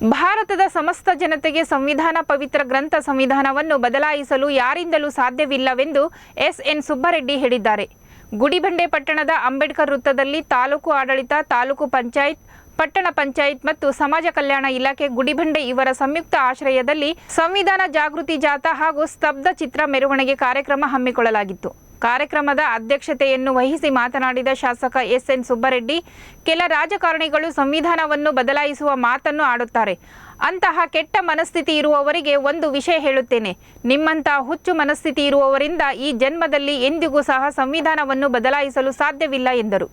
ಭಾರತದ ಸಮಸ್ತ ಜನತೆಗೆ ಸಂವಿಧಾನ ಪವಿತ್ರ ಗ್ರಂಥ ಸಂವಿಧಾನವನ್ನು ಬದಲಾಯಿಸಲು ಯಾರಿಂದಲೂ ಸಾಧ್ಯವಿಲ್ಲವೆಂದು ಎಸ್.ಎನ್. ಸುಬ್ಬಾರೆಡ್ಡಿ ಹೇಳಿದ್ದಾರೆ. ಗುಡಿಬಂಡೆ ಪಟ್ಟಣದ ಅಂಬೇಡ್ಕರ್ ವೃತ್ತದಲ್ಲಿ ತಾಲೂಕು ಆಡಳಿತ, ತಾಲೂಕು ಪಂಚಾಯತ್, ಪಟ್ಟಣ ಪಂಚಾಯತ್ ಮತ್ತು ಸಮಾಜ ಕಲ್ಯಾಣ ಇಲಾಖೆ ಗುಡಿಬಂಡೆ ಇವರ ಸಂಯುಕ್ತ ಆಶ್ರಯದಲ್ಲಿ ಸಂವಿಧಾನ ಜಾಗೃತಿ ಜಾಥಾ ಹಾಗೂ ಸ್ತಬ್ಧ ಚಿತ್ರ ಮೆರವಣಿಗೆ ಕಾರ್ಯಕ್ರಮ ಹಮ್ಮಿಕೊಳ್ಳಲಾಗಿತ್ತು. ಕಾರ್ಯಕ್ರಮದ ಅಧ್ಯಕ್ಷತೆಯನ್ನು ವಹಿಸಿ ಮಾತನಾಡಿದ ಶಾಸಕ ಎಸ್.ಎನ್. ಸುಬ್ಬಾರೆಡ್ಡಿ, ಕೆಲ ರಾಜಕಾರಣಿಗಳು ಸಂವಿಧಾನವನ್ನು ಬದಲಾಯಿಸುವ ಮಾತನ್ನು ಆಡುತ್ತಾರೆ. ಅಂತಹ ಕೆಟ್ಟ ಮನಸ್ಥಿತಿ ಇರುವವರಿಗೆ ಒಂದು ವಿಷಯ ಹೇಳುತ್ತೇನೆ. ನಿಮ್ಮಂತಹ ಹುಚ್ಚು ಮನಸ್ಥಿತಿ ಇರುವವರಿಂದ ಈ ಜನ್ಮದಲ್ಲಿ ಎಂದಿಗೂ ಸಹ ಸಂವಿಧಾನವನ್ನು ಬದಲಾಯಿಸಲು ಸಾಧ್ಯವಿಲ್ಲ ಎಂದರು.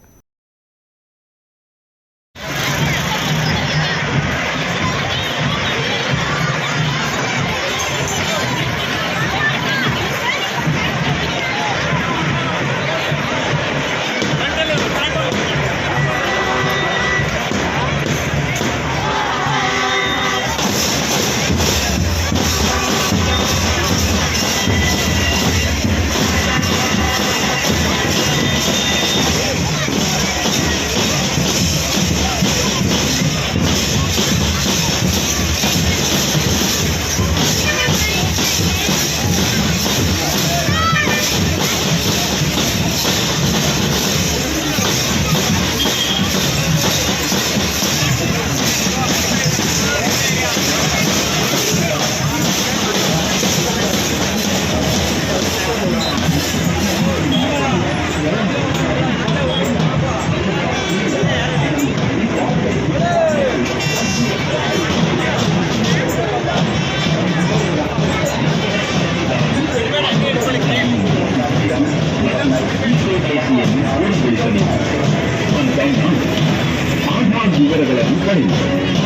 ಆಧಾರ್ ವಿವರಗಳನ್ನು ಕಳಿಸಿ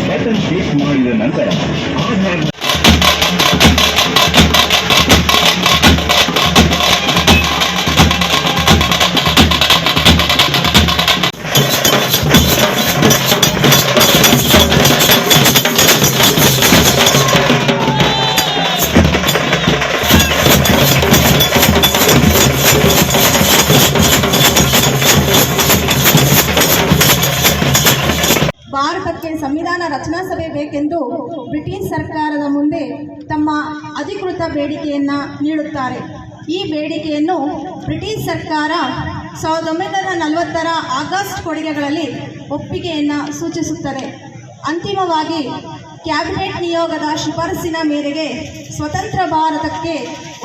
ಬಟನ್ ಕ್ಲಿಕ್ ಮಾಡಿದ ನಂತರ ಆಧಾರ್ ಭಾರತಕ್ಕೆ ಸಂವಿಧಾನ ರಚನಾ ಸಭೆ ಬೇಕೆಂದು ಬ್ರಿಟಿಷ್ ಸರ್ಕಾರದ ಮುಂದೆ ತಮ್ಮ ಅಧಿಕೃತ ಬೇಡಿಕೆಯನ್ನು ನೀಡುತ್ತಾರೆ. ಈ ಬೇಡಿಕೆಯನ್ನು ಬ್ರಿಟಿಷ್ ಸರ್ಕಾರ 1940ರ ಆಗಸ್ಟ್ ಕೊಡುಗೆಗಳಲ್ಲಿ ಒಪ್ಪಿಗೆಯನ್ನು ಸೂಚಿಸುತ್ತದೆ. ಅಂತಿಮವಾಗಿ ಕ್ಯಾಬಿನೆಟ್ ನಿಯೋಗದ ಶಿಫಾರಸಿನ ಮೇರೆಗೆ ಸ್ವತಂತ್ರ ಭಾರತಕ್ಕೆ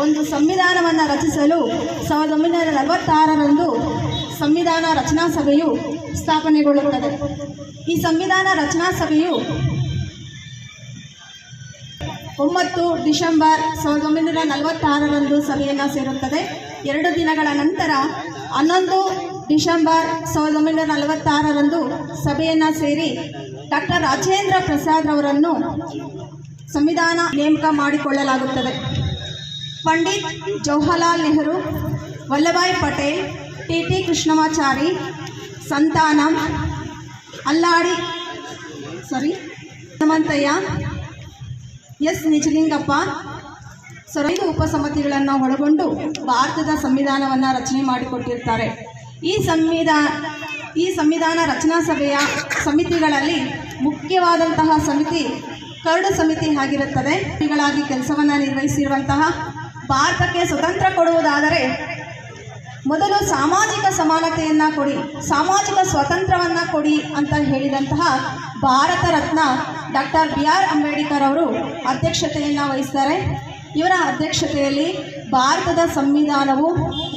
ಒಂದು ಸಂವಿಧಾನವನ್ನು ರಚಿಸಲು 1946ರಂದು ಸಂವಿಧಾನ ರಚನಾ ಸಭೆಯು ಸ್ಥಾಪನೆಗೊಳ್ಳುತ್ತದೆ. ಈ ಸಂವಿಧಾನ ರಚನಾ ಸಭೆಯು 9 ಡಿಸೆಂಬರ್ 1946ರಂದು ಸಭೆಯನ್ನು ಸೇರುತ್ತದೆ. 2 ದಿನಗಳ ನಂತರ 11 ಡಿಸೆಂಬರ್ 1946ರಂದು ಸಭೆಯನ್ನು ಸೇರಿ ಡಾಕ್ಟರ್ ರಾಜೇಂದ್ರ ಪ್ರಸಾದ್ ಅವರನ್ನು ಸಂವಿಧಾನ ನೇಮಕ ಮಾಡಿಕೊಳ್ಳಲಾಗುತ್ತದೆ. ಪಂಡಿತ್ ಜವಾಹರಲಾಲ್ ನೆಹರು, ವಲ್ಲಭಾಯ್ ಪಟೇಲ್, ಟಿ.ಟಿ. ಕೃಷ್ಣಮಾಚಾರಿ, ಸಂತಾನಂ, ಅಲ್ಲಾಡಿ ಹನುಮಂತಯ್ಯ, ಎಸ್. ನಿಜಲಿಂಗಪ್ಪ 5 ಉಪಸಮಿತಿಗಳನ್ನು ಒಳಗೊಂಡು ಭಾರತದ ಸಂವಿಧಾನವನ್ನು ರಚನೆ ಮಾಡಿಕೊಟ್ಟಿರ್ತಾರೆ. ಈ ಸಂವಿಧಾನ ರಚನಾ ಸಭೆಯ ಸಮಿತಿಗಳಲ್ಲಿ ಮುಖ್ಯವಾದಂತಹ ಸಮಿತಿ ಕರಡು ಸಮಿತಿ ಆಗಿರುತ್ತದೆ. ಗಳಾಗಿ ಕೆಲಸವನ್ನು ನಿರ್ವಹಿಸಿರುವಂತಹ ಭಾರತಕ್ಕೆ ಸ್ವತಂತ್ರ ಕೊಡುವುದಾದರೆ ಮೊದಲು ಸಾಮಾಜಿಕ ಸಮಾನತೆಯನ್ನು ಕೊಡಿ, ಸಾಮಾಜಿಕ ಸ್ವಾತಂತ್ರ್ಯವನ್ನು ಕೊಡಿ ಅಂತ ಹೇಳಿದಂತಹ ಭಾರತ ರತ್ನ ಡಾಕ್ಟರ್ ಬಿ.ಆರ್. ಅಂಬೇಡ್ಕರ್ ಅವರು ಅಧ್ಯಕ್ಷತೆಯನ್ನು ವಹಿಸ್ತಾರೆ. ಇವರ ಅಧ್ಯಕ್ಷತೆಯಲ್ಲಿ ಭಾರತದ ಸಂವಿಧಾನವು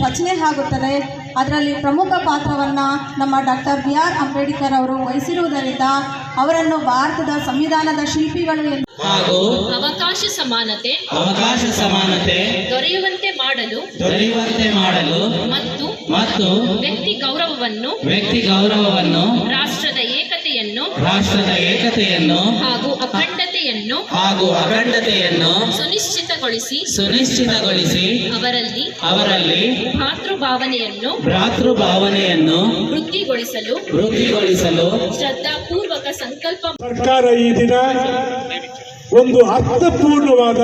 ರಚನೆ ಆಗುತ್ತದೆ. ಅದರಲ್ಲಿ ಪ್ರಮುಖ ಪಾತ್ರವನ್ನು ನಮ್ಮ ಡಾಕ್ಟರ್ ಬಿ.ಆರ್. ಅಂಬೇಡ್ಕರ್ ಅವರು ವಹಿಸಿರುವುದರಿಂದ ಅವರನ್ನು ಭಾರತದ ಸಂವಿಧಾನದ ಶಿಲ್ಪಿಗಳು ಎಂದು ಹಾಗೂ ಅವಕಾಶ ಸಮಾನತೆ ದೊರೆಯುವಂತೆ ಮಾಡಲು ಮತ್ತು ವ್ಯಕ್ತಿ ಗೌರವವನ್ನು ರಾಷ್ಟ್ರದ ಏಕತೆಯನ್ನು ಹಾಗೂ ಅಖಂಡತೆಯನ್ನು ಸುನಿಶ್ಚಿತಗೊಳಿಸಿ ಅವರಲ್ಲಿ ಭ್ರಾತೃಭಾವನೆಯನ್ನು ವೃದ್ಧಿಗೊಳಿಸಲು ಶ್ರದ್ಧಾಪೂರ್ವಕ ಸಂಕಲ್ಪ. ಸರ್ಕಾರ ಈ ದಿನ ಒಂದು ಅರ್ಥಪೂರ್ಣವಾದ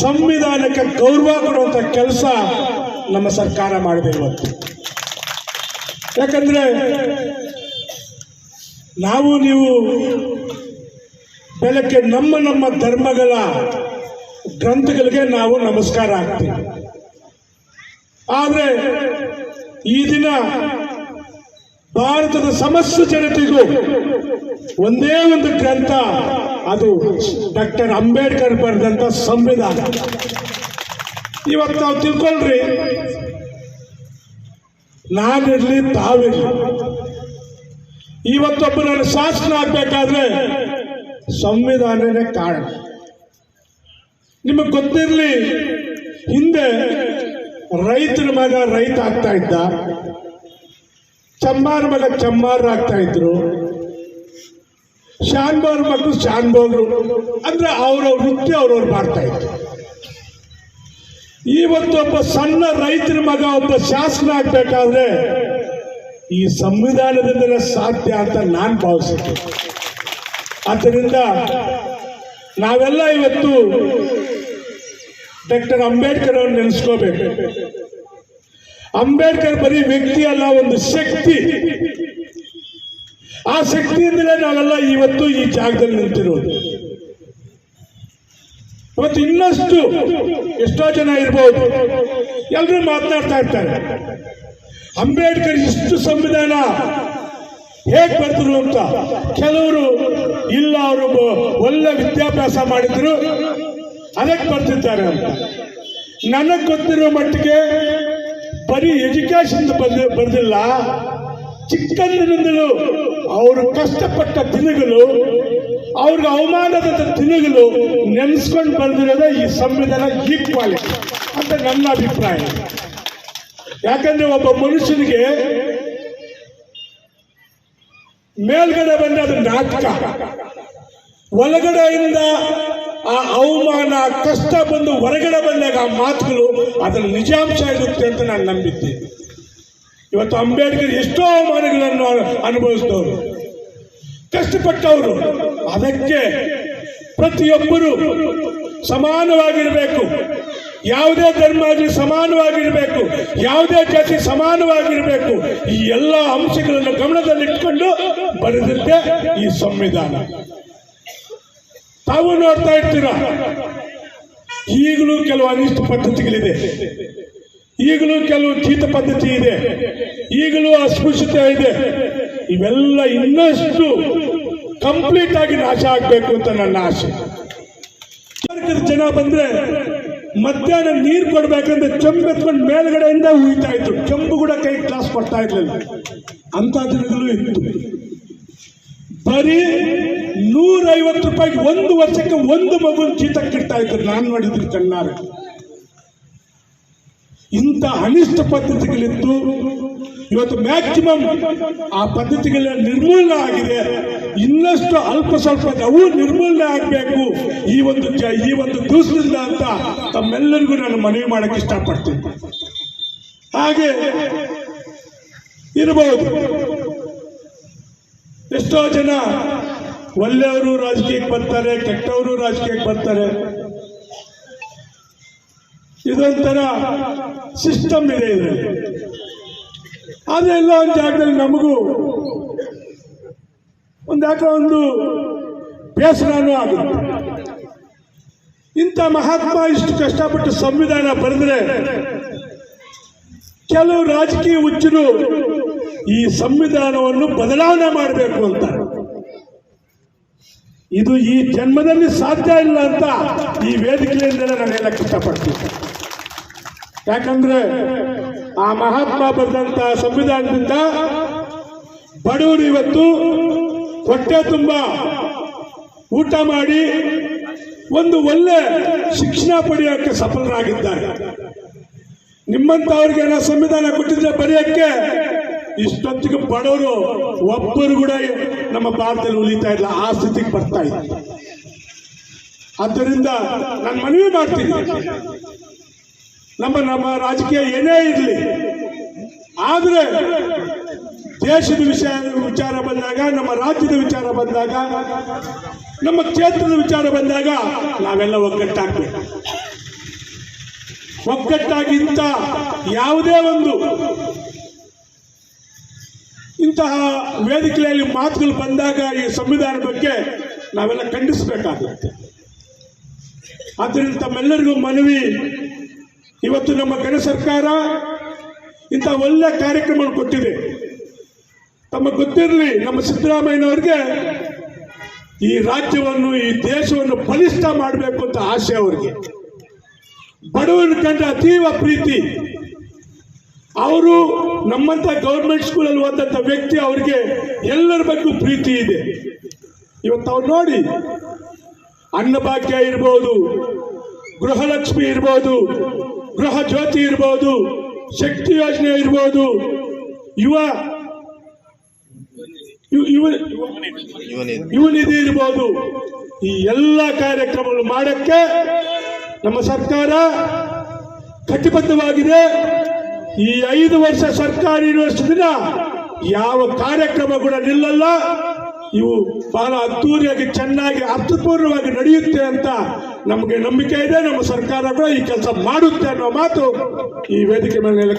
ಸಂವಿಧಾನಕ್ಕೆ ಗೌರವ ಕೊಡುವಂಥ ಕೆಲಸ ನಮ್ಮ ಸರ್ಕಾರ ಮಾಡಿದೆ ಇವತ್ತು. ಯಾಕಂದ್ರೆ ನಾವು ನೀವು ಬೆಳಗ್ಗೆ ನಮ್ಮ ಧರ್ಮಗಳ ಗ್ರಂಥಗಳಿಗೆ ನಾವು ನಮಸ್ಕಾರ ಹಾಕ್ತೀವಿ. ಆದರೆ ಈ ದಿನ ಭಾರತದ ಸಮಸ್ತ ಜನತೆಗೂ ಒಂದೇ ಒಂದು ಗ್ರಂಥ, ಅದು ಡಾಕ್ಟರ್ ಅಂಬೇಡ್ಕರ್ ಬರೆದಂತ ಸಂವಿಧಾನ. ಇವತ್ತು ನಾವು ತಿಳ್ಕೊಳ್ರಿ, ನಾನಿರ್ಲಿ ತಾವಿರ್ಲಿ, ಇವತ್ತೊಬ್ಬ ನಾನು ಶಾಸನ ಆಗ್ಬೇಕಾದ್ರೆ ಸಂವಿಧಾನನೇ ಕಾರಣ. ನಿಮಗೆ ಗೊತ್ತಿರಲಿ, ಹಿಂದೆ ರೈತರ ಮಗ ರೈತ ಆಗ್ತಾ ಇದ್ದ, ಚಮ್ಮಾರ ಮಗ ಚಮ್ಮಾರ ಆಗ್ತಾ ಇದ್ರು, ಶಾನ್ಬೋರ್ ಮಕ್ಕಳು ಶಾನ್ಬೋಗ್ರು, ಅಂದ್ರೆ ಅವ್ರವ್ರ ವೃತ್ತಿ ಅವ್ರವ್ರು ಮಾಡ್ತಾ ಇದ್ರು. ಇವತ್ತೊಬ್ಬ ಸಣ್ಣ ರೈತರ ಮಗ ಒಬ್ಬ ಶಾಸನ ಆಗ್ಬೇಕಾದ್ರೆ ಈ ಸಂವಿಧಾನದಿಂದಲೇ ಸಾಧ್ಯ ಅಂತ ನಾನು ಭಾವಿಸ್ತೀನಿ. ಆದ್ದರಿಂದ ನಾವೆಲ್ಲ ಇವತ್ತು ಡಾಕ್ಟರ್ ಅಂಬೇಡ್ಕರ್ ಅವ್ರನ್ನ ನೆನೆಸ್ಕೋಬೇಕು. ಅಂಬೇಡ್ಕರ್ ಬರೀ ವ್ಯಕ್ತಿ ಅಲ್ಲ, ಒಂದು ಶಕ್ತಿ. ಆ ಶಕ್ತಿಯಿಂದಲೇ ನಾವೆಲ್ಲ ಇವತ್ತು ಈ ಜಾಗದಲ್ಲಿ ನಿಂತಿರೋದು. ಇವತ್ತು ಇನ್ನಷ್ಟು ಎಷ್ಟೋ ಜನ ಇರ್ಬೋದು, ಎಲ್ಲರೂ ಮಾತನಾಡ್ತಾ ಇರ್ತಾರೆ, ಅಂಬೇಡ್ಕರ್ ಇಷ್ಟು ಸಂವಿಧಾನ ಹೇಗೆ ಬರ್ತರು ಅಂತ. ಕೆಲವರು ಇಲ್ಲ, ಅವರು ಒಳ್ಳೆ ವಿದ್ಯಾಭ್ಯಾಸ ಮಾಡಿದ್ರು ಅದಕ್ಕೆ ಬರ್ತಿದ್ದಾರೆ ಅಂತ. ನನಗೆ ಗೊತ್ತಿರೋ ಮಟ್ಟಿಗೆ ಬರೀ ಎಜುಕೇಶನ್ ಬರ್ದಿಲ್ಲ, ಚಿಕ್ಕಂದಿನಿಂದಲೂ ಅವರು ಕಷ್ಟಪಟ್ಟ ದಿನಗಳು, ಅವ್ರಿಗೆ ಅವಮಾನದ ದಿನಗಳು ನೆನೆಸ್ಕೊಂಡು ಬಂದಿರೋದೇ ಈ ಸಂವಿಧಾನ ಈಕ್ವಾಲಿಟಿ ಅಂತ ನನ್ನ ಅಭಿಪ್ರಾಯ. ಯಾಕಂದ್ರೆ ಒಬ್ಬ ಮನುಷ್ಯನಿಗೆ ಮೇಲ್ಗಡೆ ಬಂದ ಅದು ನಾಟಕ, ಒಳಗಡೆಯಿಂದ ಆ ಅವಮಾನ ಕಷ್ಟ ಬಂದು ಹೊರಗಡೆ ಬಂದಾಗ ಆ ಮಾತುಗಳು ಅದರ ನಿಜಾಂಶ ಇರುತ್ತೆ ಅಂತ ನಾನು ನಂಬಿದ್ದೇನೆ. ಇವತ್ತು ಅಂಬೇಡ್ಕರ್ ಎಷ್ಟೋ ಅವಮಾನಗಳನ್ನು ಅನುಭವಿಸಿದವರು, ಕಷ್ಟಪಟ್ಟವರು. ಅದಕ್ಕೆ ಪ್ರತಿಯೊಬ್ಬರು ಸಮಾನವಾಗಿರಬೇಕು, ಯಾವುದೇ ಧರ್ಮ ಆಗಲಿ ಸಮಾನವಾಗಿರಬೇಕು, ಯಾವುದೇ ಜಾತಿ ಸಮಾನವಾಗಿರಬೇಕು. ಈ ಎಲ್ಲ ಅಂಶಗಳನ್ನು ಗಮನದಲ್ಲಿಟ್ಕೊಂಡು ಬರೆದಿದ್ದೆ ಈ ಸಂವಿಧಾನ. ತಾವು ನೋಡ್ತಾ ಇರ್ತೀರ, ಈಗಲೂ ಕೆಲವು ಅನಿಷ್ಟ ಪದ್ಧತಿಗಳಿದೆ, ಈಗಲೂ ಕೆಲವು ಕೀಟ ಪದ್ಧತಿ ಇದೆ, ಈಗಲೂ ಅಸ್ಪೃಶ್ಯತೆ ಇದೆ. ಇವೆಲ್ಲ ಇನ್ನಷ್ಟು ಕಂಪ್ಲೀಟ್ ಆಗಿ ನಾಶ ಆಗಬೇಕು ಅಂತ ನನ್ನ ಆಸೆ. ಜನ ಬಂದ್ರೆ ಮಧ್ಯಾಹ್ನ ನೀರು ಕೊಡ್ಬೇಕಂದ್ರೆ ಚೆಂಬು ಎತ್ಕೊಂಡು ಮೇಲ್ಗಡೆಯಿಂದ ಉಯ್ತಾ ಇದ್ರು, ಚೆಂಬು ಕೂಡ ಕೈ ಕ್ಲಾಸ್ ಕೊಡ್ತಾ ಇರ್ಲಿಲ್ಲ. ಅಂತ ದಿನಗಳು ಇತ್ತು. ಬರೀ 150 ರೂಪಾಯಿಗೆ ಒಂದು ವರ್ಷಕ್ಕೆ ಒಂದು ಮಗುನ ಚೀತಕ್ಕಿಡ್ತಾ ಇದ್ರು, ನಾನು ನೋಡಿದ್ರು ಕಣ್ಣಾರೆ. ಇಂಥ ಅನಿಷ್ಟ ಪದ್ಧತಿಗಳಿತ್ತು. ಇವತ್ತು ಮ್ಯಾಕ್ಸಿಮಮ್ ಆ ಪದ್ಧತಿಗಳ ನಿರ್ಮೂಲನೆ ಆಗಿದೆ. ಇನ್ನಷ್ಟು ಅಲ್ಪ ಸ್ವಲ್ಪ ಅವು ನಿರ್ಮೂಲನೆ ಆಗಬೇಕು ಈ ಒಂದು ದಿವಸದಿಂದ ಅಂತ ತಮ್ಮೆಲ್ಲರಿಗೂ ನಾನು ಮನವಿ ಮಾಡಕ್ಕೆ ಇಷ್ಟಪಡ್ತೀನಿ. ಹಾಗೆ ಇರಬಹುದು, ಎಷ್ಟೋ ಜನ ಒಳ್ಳೆಯವರು ರಾಜಕೀಯಕ್ಕೆ ಬರ್ತಾರೆ, ಕೆಟ್ಟವರು ರಾಜಕೀಯಕ್ಕೆ ಬರ್ತಾರೆ. ಇದೊಂಥರ ಸಿಸ್ಟಮ್ ಇದೆ ಇದರಲ್ಲಿ. ಆದರೆ ಎಲ್ಲ ಒಂದು ಜಾಗದಲ್ಲಿ ನಮಗೂ ಒಂದು ಬೇಸರನೂ ಆಗುತ್ತೆ. ಇಂಥ ಮಹಾತ್ಮ ಇಷ್ಟು ಕಷ್ಟಪಟ್ಟು ಸಂವಿಧಾನ ಬರೆದ್ರೆ ಕೆಲವು ರಾಜಕೀಯ ಹುಚ್ಚರು ಈ ಸಂವಿಧಾನವನ್ನು ಬದಲಾವಣೆ ಮಾಡಬೇಕು ಅಂತ. ಇದು ಈ ಜನ್ಮದಲ್ಲಿ ಸಾಧ್ಯ ಇಲ್ಲ ಅಂತ ಈ ವೇದಿಕೆಯಿಂದಲೇ ನಾನು ಹೇಳಕ್ಕೆ ಇಷ್ಟಪಡ್ತೀನಿ. ಯಾಕಂದ್ರೆ ಆ ಮಹಾತ್ಮ ಬರೆದಂತ ಸಂವಿಧಾನದಿಂದ ಬಡವರು ಇವತ್ತು ಹೊಟ್ಟೆ ತುಂಬ ಊಟ ಮಾಡಿ ಒಂದು ಒಳ್ಳೆ ಶಿಕ್ಷಣ ಪಡೆಯೋಕ್ಕೆ ಸಫಲರಾಗಿದ್ದಾರೆ. ನಿಮ್ಮಂತವ್ರಿಗೆ ನಾವು ಸಂವಿಧಾನ ಕೊಟ್ಟಿದ್ರೆ ಬರೆಯೋಕ್ಕೆ ಇಷ್ಟೊತ್ತಿಗೆ ಬಡವರು ಒಬ್ಬರು ಕೂಡ ನಮ್ಮ ಭಾರತದಲ್ಲಿ ಉಳಿತಾ ಇಲ್ಲ, ಆ ಸ್ಥಿತಿಗೆ ಬರ್ತಾ ಇತ್ತು. ಆದ್ದರಿಂದ ನಾನು ಮನವಿ ಮಾಡ್ತೀನಿ, ನಮ್ಮ ರಾಜಕೀಯ ಏನೇ ಇರಲಿ, ಆದರೆ ದೇಶದ ವಿಚಾರ ಬಂದಾಗ, ನಮ್ಮ ರಾಜ್ಯದ ವಿಚಾರ ಬಂದಾಗ, ನಮ್ಮ ಕ್ಷೇತ್ರದ ವಿಚಾರ ಬಂದಾಗ ನಾವೆಲ್ಲ ಒಗ್ಗಟ್ಟಾಗಬೇಕು. ಒಗ್ಗಟ್ಟಾಗಿಂತ ಯಾವುದೇ ಒಂದು ಇಂತಹ ವೇದಿಕೆಯಲ್ಲಿ ಮಾತುಗಳು ಬಂದಾಗ ಈ ಸಂವಿಧಾನ ಬಗ್ಗೆ ನಾವೆಲ್ಲ ಖಂಡಿಸಬೇಕಾಗುತ್ತೆ. ಆದ್ದರಿಂದ ತಮ್ಮೆಲ್ಲರಿಗೂ ಮನವಿ, ಇವತ್ತು ನಮ್ಮ ಘನ ಸರ್ಕಾರ ಇಂಥ ಒಳ್ಳೆ ಕಾರ್ಯಕ್ರಮ ಕೊಟ್ಟಿದೆ. ತಮಗೆ ಗೊತ್ತಿರಲಿ, ನಮ್ಮ ಸಿದ್ದರಾಮಯ್ಯನವ್ರಿಗೆ ಈ ರಾಜ್ಯವನ್ನು, ಈ ದೇಶವನ್ನು ಬಲಿಷ್ಠ ಮಾಡಬೇಕು ಅಂತ ಆಸೆ ಅವರಿಗೆ. ಬಡವನ ಕಂಡ್ರೆ ಅತೀವ ಪ್ರೀತಿ. ಅವರು ನಮ್ಮಂತ ಗೌರ್ಮೆಂಟ್ ಸ್ಕೂಲಲ್ಲಿ ಓದಂತ ವ್ಯಕ್ತಿ, ಅವರಿಗೆ ಎಲ್ಲರ ಬಗ್ಗೆ ಪ್ರೀತಿ ಇದೆ. ಇವತ್ತು ಅವ್ರು ನೋಡಿ, ಅನ್ನಭಾಗ್ಯ ಇರ್ಬೋದು, ಗೃಹಲಕ್ಷ್ಮಿ ಇರ್ಬೋದು, ಗೃಹ ಜ್ಯೋತಿ ಇರ್ಬೋದು, ಶಕ್ತಿ ಯೋಜನೆ ಇರ್ಬೋದು, ಯುವ ನಿಧಿ ಇರ್ಬೋದು, ಈ ಎಲ್ಲ ಕಾರ್ಯಕ್ರಮಗಳು ಮಾಡಕ್ಕೆ ನಮ್ಮ ಸರ್ಕಾರ ಕಟಿಬದ್ಧವಾಗಿದೆ. ಈ 5 ವರ್ಷ ಸರ್ಕಾರಿ ಇರುವಷ್ಟು ದಿನ ಯಾವ ಕಾರ್ಯಕ್ರಮ ಕೂಡ ನಿಲ್ಲಲ್ಲ. ಇವು ಬಹಳ ಅದ್ದೂರಿಯಾಗಿ, ಚೆನ್ನಾಗಿ, ಅರ್ಥಪೂರ್ಣವಾಗಿ ನಡೆಯುತ್ತೆ ಅಂತ ನಮಗೆ ನಂಬಿಕೆ ಇದೆ. ನಮ್ಮ ಸರ್ಕಾರ ಕೂಡ ಈ ಕೆಲಸ ಮಾಡುತ್ತೆ ಅನ್ನೋ ಮಾತು ಈ ವೇದಿಕೆ ಮೇಲೆ